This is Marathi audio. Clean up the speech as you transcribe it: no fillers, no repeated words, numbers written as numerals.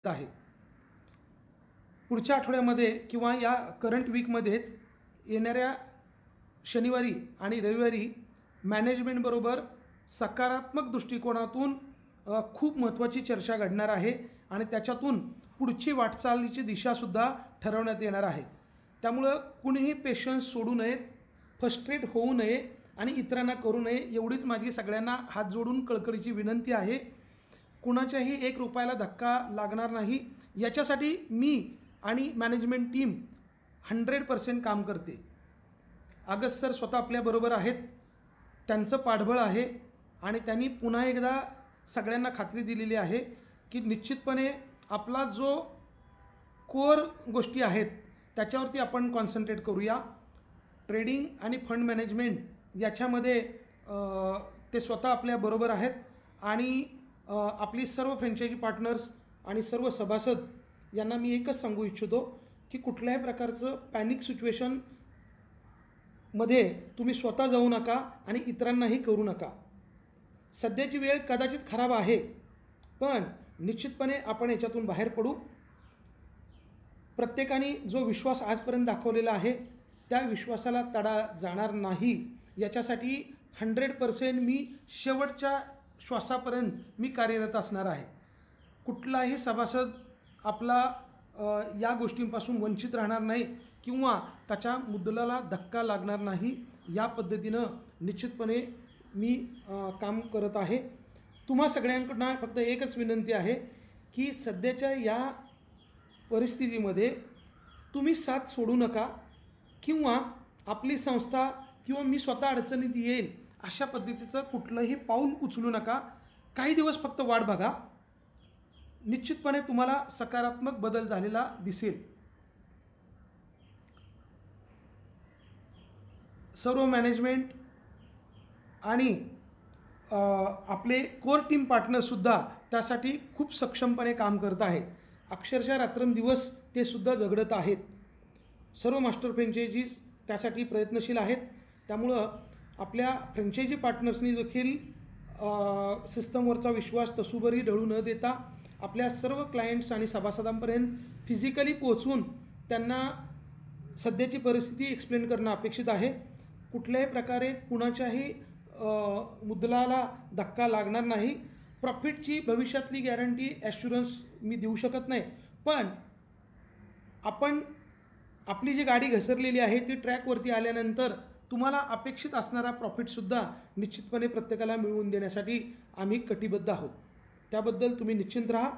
आहे. पुढच्या आठवड्यामध्ये किंवा या करंट वीकमध्येच येणाऱ्या शनिवारी आणि रविवारी मॅनेजमेंटबरोबर सकारात्मक दृष्टिकोनातून खूप महत्त्वाची चर्चा घडणार आहे आणि त्याच्यातून पुढची वाटचालीची दिशासुद्धा ठरवण्यात येणार आहे. त्यामुळं कुणीही पेशन्स सोडू नयेत, फ्रस्ट्रेट होऊ नये आणि इतरांना करू नये, एवढीच माझी सगळ्यांना हात जोडून कळकळीची विनंती आहे. कुणाच्याही एक रुपयाला धक्का लागणार नाही याच्यासाठी मी आणि मॅनेजमेंट टीम 100% काम करते. अगस्त सर स्वतः आपल्याबरोबर आहेत, त्यांचं पाठबळ आहे आणि त्यांनी पुन्हा एकदा सगळ्यांना खात्री दिलेली आहे की निश्चितपणे आपला जो कोर गोष्टी आहेत त्याच्यावरती आपण कॉन्सन्ट्रेट करूया. ट्रेडिंग आणि फंड मॅनेजमेंट याच्यामध्ये ते स्वतः आपल्याबरोबर आहेत आणि आपली सर्व फ्रँचायझी पार्टनर्स आणि सर्व सभासद यांना मी एकच सांगू इच्छितो की कुठल्याही प्रकारचं पॅनिक सिच्युएशनमध्ये तुम्ही स्वतः जाऊ नका आणि इतरांनाही करू नका. सध्याची वेळ कदाचित खराब आहे, पण निश्चितपणे आपण याच्यातून बाहेर पडू. प्रत्येकाने जो विश्वास आजपर्यंत दाखवलेला आहे त्या विश्वासाला तडा जाणार नाही याच्यासाठी 100% मी शेवटच्या श्वासापर्यंत मी कार्यरत असणार आहे. कुठलाही सभासद आपला या गोष्टींपासून वंचित राहणार नाही किंवा त्याच्या मुद्दलाला धक्का लागणार नाही या पद्धतीनं निश्चितपणे मी काम करत आहे. तुम्हा सगळ्यांकडून फक्त एकच विनंती आहे की सध्याच्या या परिस्थितीमध्ये तुम्ही साथ सोडू नका किंवा आपली संस्था किंवा मी स्वतः अडचणीत येईल अशा पद्धतीचं कुठलंही पाऊल उचलू नका. काही दिवस फक्त वाट बघा, निश्चितपणे तुम्हाला सकारात्मक बदल झालेला दिसेल. सर्व मॅनेजमेंट आणि आपले कोर टीम पार्टनरसुद्धा त्यासाठी खूप सक्षमपणे काम करत आहेत. अक्षरशः रात्रंदिवस ते सुद्धा झगडत आहेत. सर्व मास्टर फ्रँचायझीज त्यासाठी प्रयत्नशील आहेत. त्यामुळं आपल्या फ्रँचायझी पार्टनर्सनी देखील सिस्टमवरचा विश्वास तसूभरही ढळू न देता आपल्या सर्व क्लायंट्स आणि सभासदांपर्यंत फिजिकली पोहोचून त्यांना सध्याची परिस्थिती एक्सप्लेन करणं अपेक्षित आहे. कुठल्याही प्रकारे कुणाच्याही मुद्दलाला धक्का लागणार नाही. प्रॉफिटची भविष्यातली गॅरंटी ॲश्युरन्स मी देऊ शकत नाही, पण आपण आपली जी गाडी घसरलेली आहे ती ट्रॅकवरती आल्यानंतर तुम्हाला अपेक्षित असणारा प्रॉफिटसुद्धा निश्चितपणे प्रत्येकाला मिळवून देण्यासाठी आम्ही कटिबद्ध आहोत. त्याबद्दल तुम्ही निश्चिंत राहा.